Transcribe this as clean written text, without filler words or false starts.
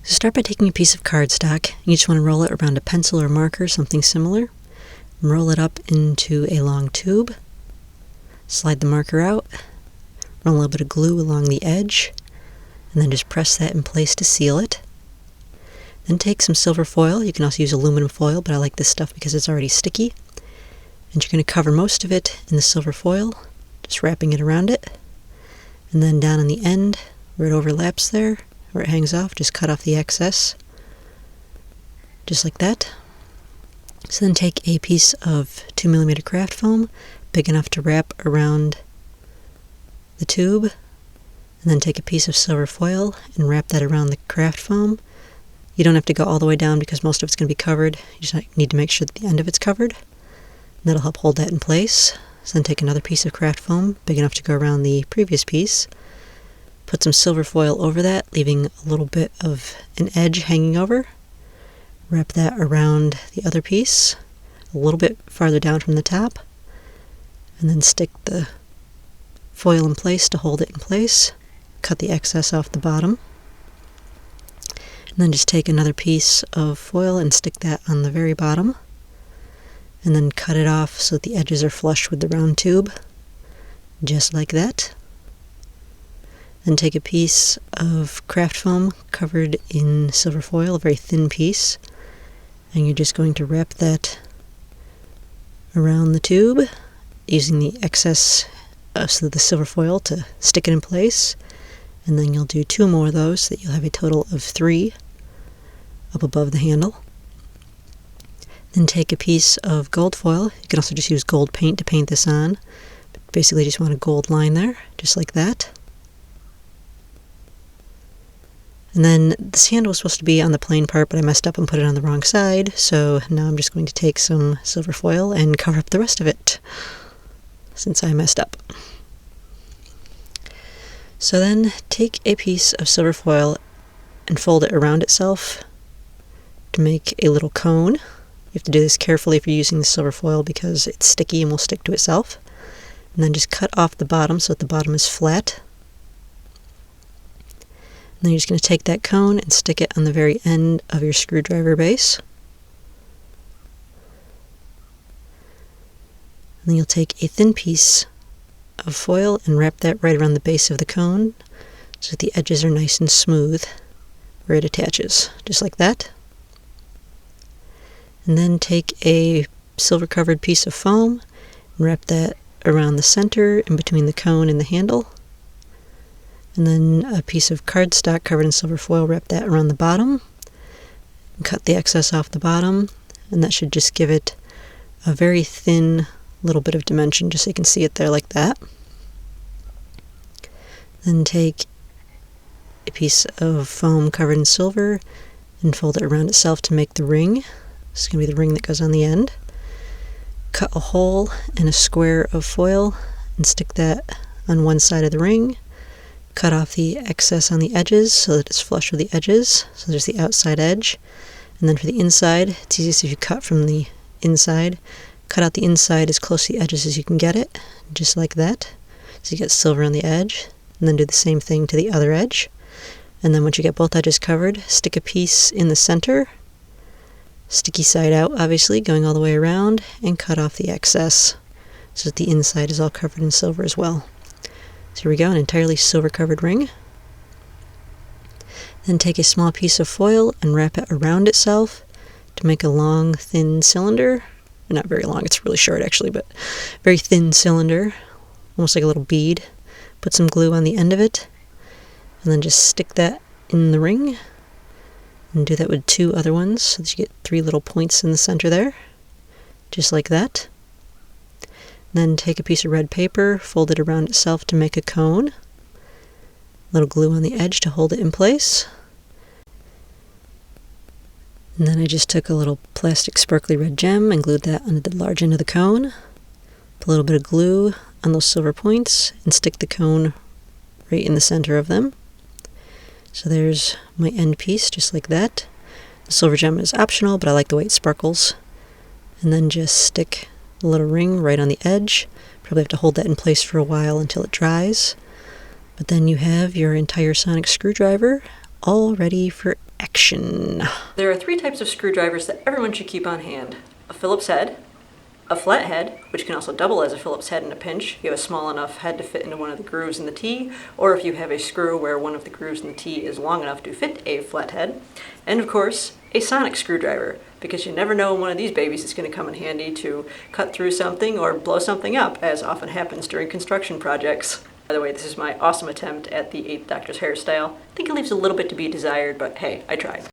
So start by taking a piece of cardstock. You just want to roll it around a pencil or marker, something similar. And roll it up into a long tube. Slide the marker out. Run a little bit of glue along the edge. And then just press that in place to seal it. Then take some silver foil. You can also use aluminum foil, but I like this stuff because it's already sticky. And you're going to cover most of it in the silver foil, just wrapping it around it. And then down on the end, where it overlaps there, where it hangs off, just cut off the excess, just like that. So then take a piece of 2mm craft foam, big enough to wrap around the tube, and then take a piece of silver foil and wrap that around the craft foam. You don't have to go all the way down because most of it's going to be covered. You just need to make sure that the end of it's covered. And that'll help hold that in place. So then take another piece of craft foam, big enough to go around the previous piece. Put some silver foil over that, leaving a little bit of an edge hanging over. Wrap that around the other piece, a little bit farther down from the top. And then stick the foil in place to hold it in place. Cut the excess off the bottom. And then just take another piece of foil and stick that on the very bottom. And then cut it off so that the edges are flush with the round tube. Just like that. Then take a piece of craft foam covered in silver foil, a very thin piece, and you're just going to wrap that around the tube using the excess of the silver foil to stick it in place. And then you'll do 2 more of those so that you'll have a total of 3 up above the handle. Then take a piece of gold foil. You can also just use gold paint to paint this on. But basically just want a gold line there, just like that. And then this handle was supposed to be on the plain part, but I messed up and put it on the wrong side. So now I'm just going to take some silver foil and cover up the rest of it, since I messed up. So then take a piece of silver foil and fold it around itself to make a little cone. You have to do this carefully if you're using the silver foil because it's sticky and will stick to itself. And then just cut off the bottom so that the bottom is flat. And then you're just going to take that cone and stick it on the very end of your screwdriver base. And then you'll take a thin piece of foil and wrap that right around the base of the cone so that the edges are nice and smooth where it attaches, just like that. And then take a silver covered piece of foam and wrap that around the center in between the cone and the handle. And then a piece of cardstock covered in silver foil, wrap that around the bottom and cut the excess off the bottom, and that should just give it a very thin little bit of dimension just so you can see it there like that. Then take a piece of foam covered in silver and fold it around itself to make the ring. This is going to be the ring that goes on the end. Cut a hole in a square of foil and stick that on one side of the ring. Cut off the excess on the edges so that it's flush with the edges. So there's the outside edge. And then for the inside, it's easiest if you cut from the inside. Cut out the inside as close to the edges as you can get it, just like that. So you get silver on the edge. And then do the same thing to the other edge. And then once you get both edges covered, stick a piece in the center. Sticky side out, obviously, going all the way around, and cut off the excess so that the inside is all covered in silver as well. So here we go, an entirely silver covered ring. Then take a small piece of foil and wrap it around itself to make a long, thin cylinder. Not very long, it's really short actually, but very thin cylinder, almost like a little bead. Put some glue on the end of it, and then just stick that in the ring. And do that with 2 other ones so that you get 3 little points in the center there, just like that. Then take a piece of red paper, fold it around itself to make a cone. A little glue on the edge to hold it in place. And then I just took a little plastic sparkly red gem and glued that on the large end of the cone. Put a little bit of glue on those silver points and stick the cone right in the center of them. So there's my end piece, just like that. The silver gem is optional, but I like the way it sparkles. And then just stick a little ring right on the edge. Probably have to hold that in place for a while until it dries. But then you have your entire sonic screwdriver all ready for action. action. There are 3 types of screwdrivers that everyone should keep on hand. A Phillips head, a flat head, which can also double as a Phillips head in a pinch if you have a small enough head to fit into one of the grooves in the T, or if you have a screw where one of the grooves in the T is long enough to fit a flat head. And of course, a sonic screwdriver, because you never know when one of these babies is going to come in handy to cut through something or blow something up, as often happens during construction projects. By the way, this is my awesome attempt at the 8th Doctor's hairstyle. I think it leaves a little bit to be desired, but hey, I tried.